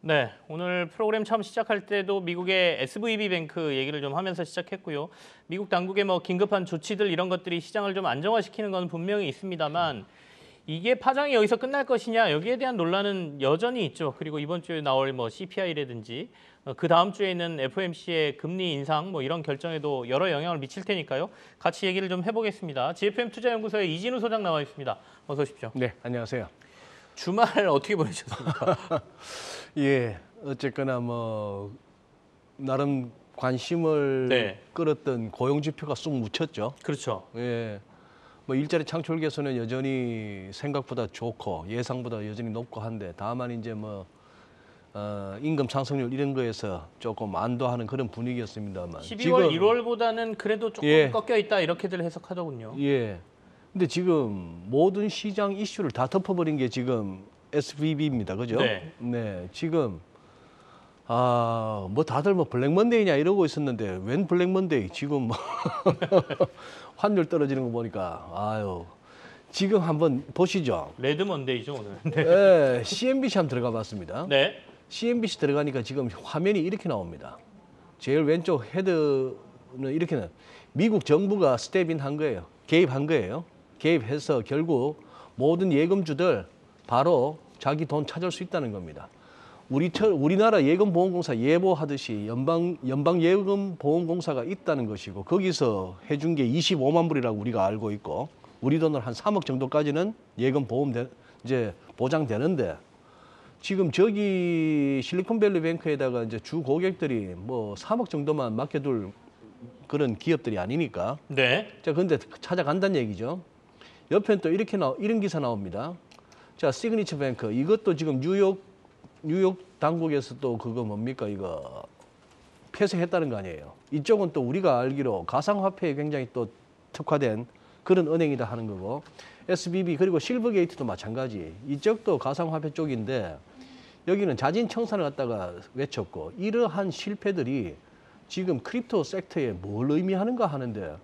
네, 오늘 프로그램 처음 시작할 때도 미국의 SVB 뱅크 얘기를 좀 하면서 시작했고요. 미국 당국의 뭐 긴급한 조치들 이런 것들이 시장을 좀 안정화시키는 건 분명히 있습니다만 이게 파장이 여기서 끝날 것이냐 여기에 대한 논란은 여전히 있죠. 그리고 이번 주에 나올 뭐 CPI라든지 그 다음 주에 있는 FOMC의 금리 인상 뭐 이런 결정에도 여러 영향을 미칠 테니까요. 같이 얘기를 좀 해보겠습니다. GFM 투자연구소의 이진우 소장 나와 있습니다. 어서 오십시오. 네, 안녕하세요. 주말 어떻게 보내셨습니까? 예, 어쨌거나 뭐 나름 관심을 네. 끌었던 고용 지표가 쑥 묻혔죠. 그렇죠. 예, 뭐 일자리 창출 개수는 여전히 생각보다 좋고 예상보다 여전히 높고 한데 다만 이제 뭐 임금 상승률 이런 거에서 조금 안도하는 그런 분위기였습니다만 12월, 1월보다는 그래도 조금 예. 꺾여 있다 이렇게들 해석하더군요. 예. 근데 지금 모든 시장 이슈를 다 덮어버린 게 지금 SVB입니다. 그죠? 네. 네. 지금 뭐 다들 뭐 블랙 먼데이냐 이러고 있었는데 웬 블랙 먼데이? 지금 뭐 환율 떨어지는 거 보니까 아유. 지금 한번 보시죠. 레드 먼데이죠, 오늘. 네. 네, CNBC 한번 들어가 봤습니다. 네. CNBC 들어가니까 지금 화면이 이렇게 나옵니다. 제일 왼쪽 헤드는 이렇게 미국 정부가 스텝인 한 거예요. 개입한 거예요. 개입해서 결국 모든 예금주들 바로 자기 돈 찾을 수 있다는 겁니다. 우리나라 예금보험공사 예보하듯이 연방예금보험공사가 있다는 것이고 거기서 해준 게 25만 불이라고 우리가 알고 있고 우리 돈으로 한 3억 정도까지는 예금보험 이제 보장되는데 지금 저기 실리콘밸리 뱅크에다가 이제 주 고객들이 뭐 3억 정도만 맡겨둘 그런 기업들이 아니니까. 네. 자, 근데 찾아간다는 얘기죠. 옆엔 또 이런 기사 나옵니다. 자, 시그니처 뱅크 이것도 지금 뉴욕 당국에서 또 그거 뭡니까 이거 폐쇄했다는 거 아니에요. 이쪽은 또 우리가 알기로 가상화폐에 굉장히 또 특화된 그런 은행이다 하는 거고 SBB 그리고 실버게이트도 마찬가지. 이쪽도 가상화폐 쪽인데 여기는 자진 청산을 갖다가 외쳤고 이러한 실패들이 지금 크립토 섹터에 뭘 의미하는가 하는데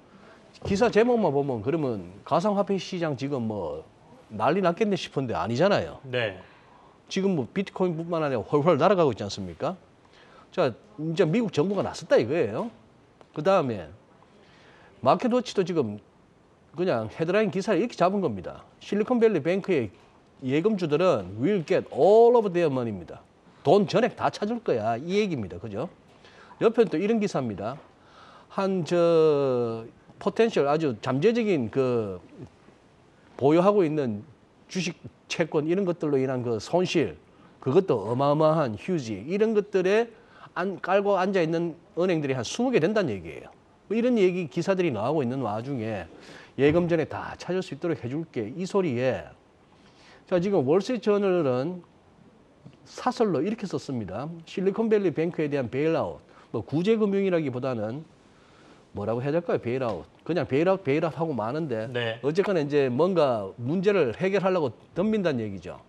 기사 제목만 보면 그러면 가상화폐 시장 지금 뭐 난리 났겠네 싶은데 아니잖아요. 네. 지금 뭐 비트코인뿐만 아니라 훨훨 날아가고 있지 않습니까? 자, 이제 미국 정부가 나섰다 이거예요. 그 다음에 마켓워치도 지금 그냥 헤드라인 기사를 이렇게 잡은 겁니다. 실리콘밸리 뱅크의 예금주들은 will get all of their money입니다. 돈 전액 다 찾을 거야 이 얘기입니다. 그죠? 옆에는 또 이런 기사입니다. 포텐셜 아주 잠재적인 그 보유하고 있는 주식 채권 이런 것들로 인한 그 손실 그것도 어마어마한 휴지 이런 것들에 깔고 앉아 있는 은행들이 한 20개 된다는 얘기예요. 뭐 이런 얘기 기사들이 나오고 있는 와중에 예금 전에 다 찾을 수 있도록 해줄게 이 소리에 자 지금 월스트리트저널은 사설로 이렇게 썼습니다. 실리콘밸리 뱅크에 대한 베일아웃 뭐 구제금융이라기보다는 뭐라고 해야 될까요? 베일아웃. 그냥 베일아웃 하고 마는데 네. 어쨌거나 이제 뭔가 문제를 해결하려고 덤빈다는 얘기죠.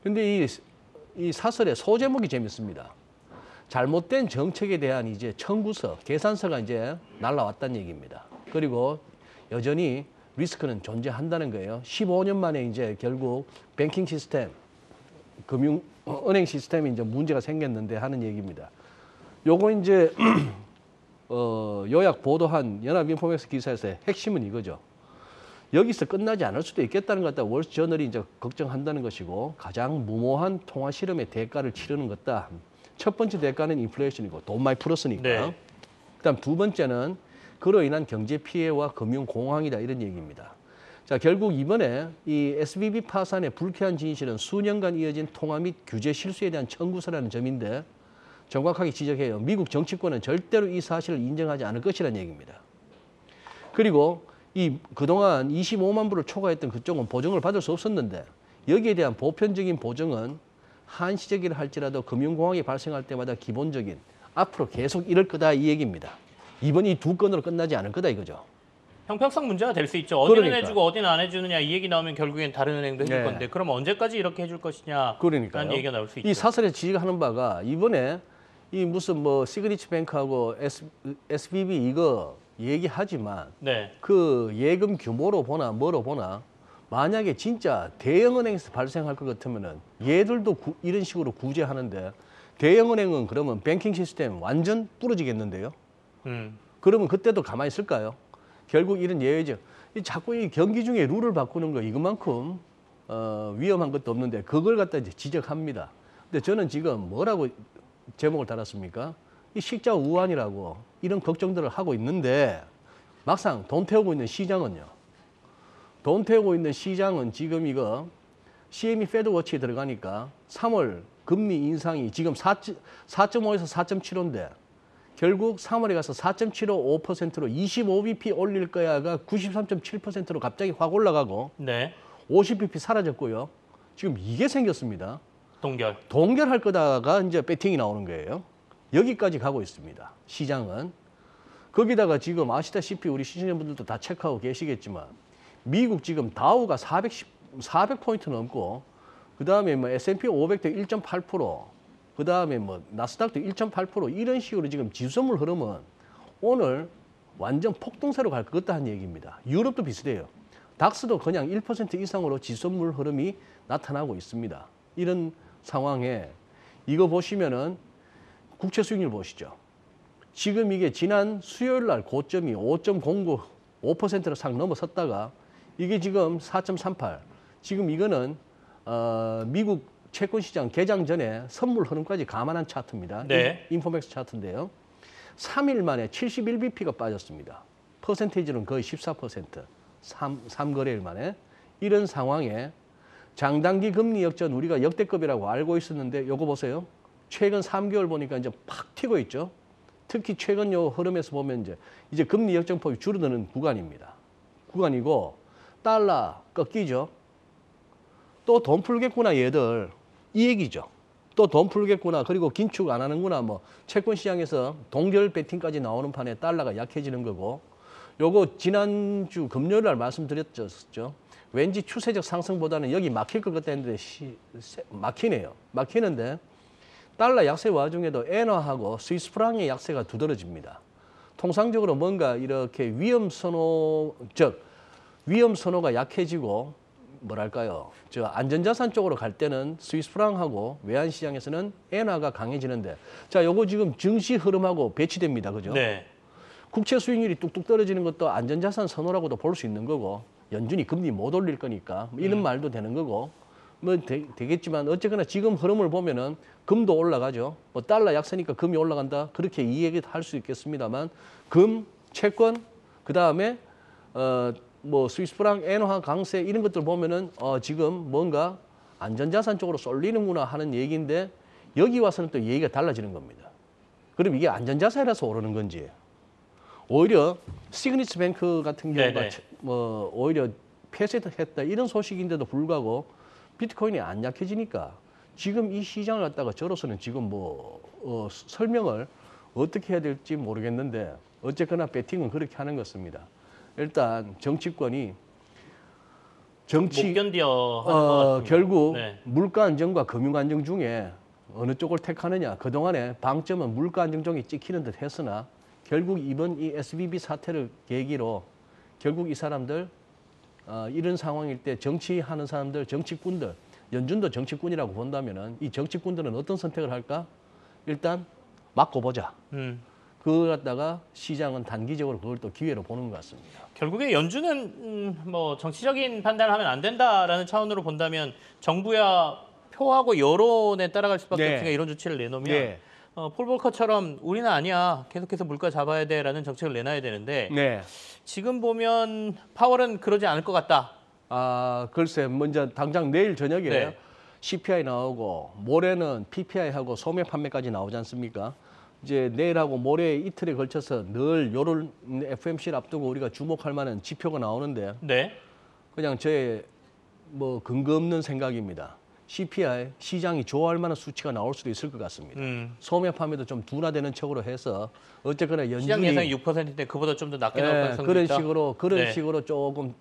근데 이 사설의 소제목이 재밌습니다. 잘못된 정책에 대한 이제 청구서, 계산서가 이제 날라왔다는 얘기입니다. 그리고 여전히 리스크는 존재한다는 거예요. 15년 만에 이제 결국 뱅킹 시스템, 은행 시스템이 이제 문제가 생겼는데 하는 얘기입니다. 요거 이제 요약 보도한 연합인포맥스 기사에서의 핵심은 이거죠. 여기서 끝나지 않을 수도 있겠다는 것 같다. 월스트리트저널이 이제 걱정한다는 것이고 가장 무모한 통화 실험의 대가를 치르는 것다. 첫 번째 대가는 인플레이션이고 돈 많이 풀었으니까. 네. 그다음 두 번째는 그로 인한 경제 피해와 금융 공황이다 이런 얘기입니다. 자 결국 이번에 이 SVB 파산의 불쾌한 진실은 수년간 이어진 통화 및 규제 실수에 대한 청구서라는 점인데 정확하게 지적해요. 미국 정치권은 절대로 이 사실을 인정하지 않을 것이라는 얘기입니다. 그리고 그동안 25만 불을 초과했던 그쪽은 보증을 받을 수 없었는데 여기에 대한 보편적인 보증은 한시적이라 할지라도 금융공황이 발생할 때마다 기본적인 앞으로 계속 이럴 거다 이 얘기입니다. 이번 이 두 건으로 끝나지 않을 거다 이거죠. 형평성 문제가 될 수 있죠. 어디는 그러니까. 해주고 어디는 안 해주느냐 이 얘기 나오면 결국엔 다른 은행도 해줄 네. 건데 그럼 언제까지 이렇게 해줄 것이냐 그러니까요. 라는 얘기가 나올 수 있죠. 이 사설에 지적하는 바가 이번에 이 무슨 뭐 시그니처 뱅크하고 SVB 이거 얘기하지만 네. 그 예금 규모로 보나 뭐로 보나 만약에 진짜 대형은행에서 발생할 것 같으면은 얘들도 이런 식으로 구제하는데 대형은행은 그러면 뱅킹 시스템 완전 부러지겠는데요. 그러면 그때도 가만히 있을까요? 결국 이런 예외죠. 자꾸 이 경기 중에 룰을 바꾸는 거 이것만큼 위험한 것도 없는데 그걸 갖다 이제 지적합니다. 근데 저는 지금 뭐라고 제목을 달았습니까? 이 식자 우환이라고 이런 걱정들을 하고 있는데 막상 돈 태우고 있는 시장은요. 돈 태우고 있는 시장은 지금 이거 CME 패드워치에 들어가니까 3월 금리 인상이 지금 4.5에서 4.75인데 결국 3월에 가서 4.75%로 25bp 올릴 거야가 93.7%로 갑자기 확 올라가고 네. 50bp 사라졌고요. 지금 이게 생겼습니다. 동결할 거다가 이제 배팅이 나오는 거예요. 여기까지 가고 있습니다. 시장은. 거기다가 지금 아시다시피 우리 시청자분들도 다 체크하고 계시겠지만 미국 지금 다우가 400포인트 넘고 그다음에 뭐 S&P 500도 1.8%, 그다음에 뭐 나스닥도 1.8% 이런 식으로 지금 지수선물 흐름은 오늘 완전 폭등세로 갈 것 같다는 얘기입니다. 유럽도 비슷해요. 닥스도 그냥 1% 이상으로 지수선물 흐름이 나타나고 있습니다. 이런 상황에 이거 보시면은 국채 수익률 보시죠. 지금 이게 지난 수요일 날 고점이 5.09%를 싹 넘어섰다가 이게 지금 4.38. 지금 이거는 미국 채권 시장 개장 전에 선물 흐름까지 감안한 차트입니다. 네. 인포맥스 차트인데요. 3일 만에 71bp가 빠졌습니다. 퍼센테이지는 거의 14%. 3거래일 만에. 이런 상황에 장단기 금리 역전 우리가 역대급이라고 알고 있었는데 요거 보세요. 최근 3개월 보니까 이제 팍 튀고 있죠. 특히 최근 요 흐름에서 보면 이제 금리 역전폭이 줄어드는 구간입니다. 구간이고 달러 꺾이죠. 또 돈 풀겠구나 얘들 이 얘기죠. 또 돈 풀겠구나 그리고 긴축 안 하는구나 뭐 채권 시장에서 동결 배팅까지 나오는 판에 달러가 약해지는 거고 요거 지난주 금요일 날 말씀드렸죠. 왠지 추세적 상승보다는 여기 막힐 것 같다 했는데 막히네요. 막히는데 달러 약세 와중에도 엔화하고 스위스 프랑의 약세가 두드러집니다. 통상적으로 뭔가 이렇게 위험 선호가 약해지고 뭐랄까요? 안전자산 쪽으로 갈 때는 스위스 프랑하고 외환 시장에서는 엔화가 강해지는데 자, 요거 지금 증시 흐름하고 배치됩니다. 그죠? 네. 국채 수익률이 뚝뚝 떨어지는 것도 안전자산 선호라고도 볼 수 있는 거고 연준이 금리 못 올릴 거니까 이런 말도 되는 거고 뭐 되겠지만 어쨌거나 지금 흐름을 보면은 금도 올라가죠. 뭐 달러 약세니까 금이 올라간다. 그렇게 이해할 수 있겠습니다만 금, 채권, 그다음에 뭐 스위스 프랑, 엔화 강세 이런 것들 보면은 지금 뭔가 안전자산 쪽으로 쏠리는구나 하는 얘기인데 여기 와서는 또 얘기가 달라지는 겁니다. 그럼 이게 안전자산이라서 오르는 건지 오히려 시그니처 뱅크 같은 경우가 네네. 뭐 오히려 폐쇄했다 이런 소식인데도 불구하고 비트코인이 안 약해지니까 지금 이 시장을 갖다가 저로서는 지금 뭐 설명을 어떻게 해야 될지 모르겠는데 어쨌거나 배팅은 그렇게 하는 것입니다. 일단 정치권이 못 견뎌 하는 것 같습니다. 결국 네. 물가 안정과 금융 안정 중에 어느 쪽을 택하느냐. 그동안에 방점은 물가 안정 쪽에 찍히는 듯 했으나 결국 이번 이 SVB 사태를 계기로 결국 이 사람들 이런 상황일 때 정치하는 사람들, 정치꾼들, 연준도 정치꾼이라고 본다면은 이 정치꾼들은 어떤 선택을 할까? 일단 맞고 보자. 그걸 갖다가 시장은 단기적으로 그걸 또 기회로 보는 것 같습니다. 결국에 연준은 뭐 정치적인 판단을 하면 안 된다라는 차원으로 본다면 정부야 표하고 여론에 따라갈 수밖에 네. 없으니까 이런 조치를 내놓으면 네. 폴 볼커처럼 우리는 아니야 계속해서 물가 잡아야 돼라는 정책을 내놔야 되는데 네. 지금 보면 파월은 그러지 않을 것 같다. 글쎄, 먼저 당장 내일 저녁에 네. CPI 나오고 모레는 PPI하고 소매 판매까지 나오지 않습니까? 이제 내일하고 모레 이틀에 걸쳐서 늘 요런 FOMC를 앞두고 우리가 주목할 만한 지표가 나오는데 네. 그냥 제 뭐 근거 없는 생각입니다. CPI 시장이 좋아할 만한 수치가 나올 수도 있을 것 같습니다. 소매 판매도 좀 둔화되는 척으로 해서 어쨌거나 연준이 시장 예상이 6%인데 그보다 좀 더 낮게 나올 가능성이 그런 있다. 식으로 식으로 조금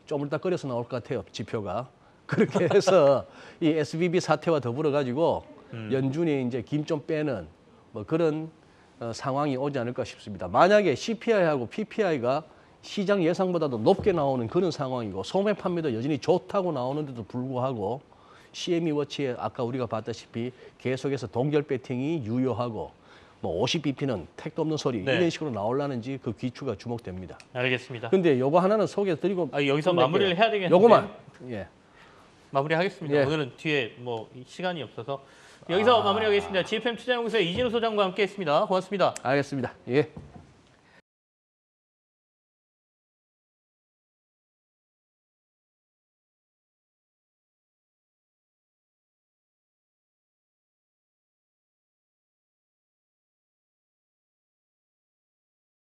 쪼물딱거려서 나올 것 같아요. 지표가 그렇게 해서 이 SVB 사태와 더불어 가지고 연준이 이제 김 좀 빼는 뭐 그런 상황이 오지 않을까 싶습니다. 만약에 CPI하고 PPI가 시장 예상보다도 높게 나오는 그런 상황이고 소매 판매도 여전히 좋다고 나오는데도 불구하고 CME 워치에 아까 우리가 봤다시피 계속해서 동결 배팅이 유효하고 뭐 50bp는 택도 없는 소리 네. 이런 식으로 나올라는지 그 기추가 주목됩니다. 알겠습니다. 근데 요거 하나는 소개해드리고 여기서 마무리를 해야 되겠는데 요거만 예. 마무리하겠습니다. 예. 오늘은 뒤에 뭐 시간이 없어서 여기서 마무리하겠습니다. GFM 투자연구소의 이진우 소장과 함께했습니다. 고맙습니다. 알겠습니다. 예.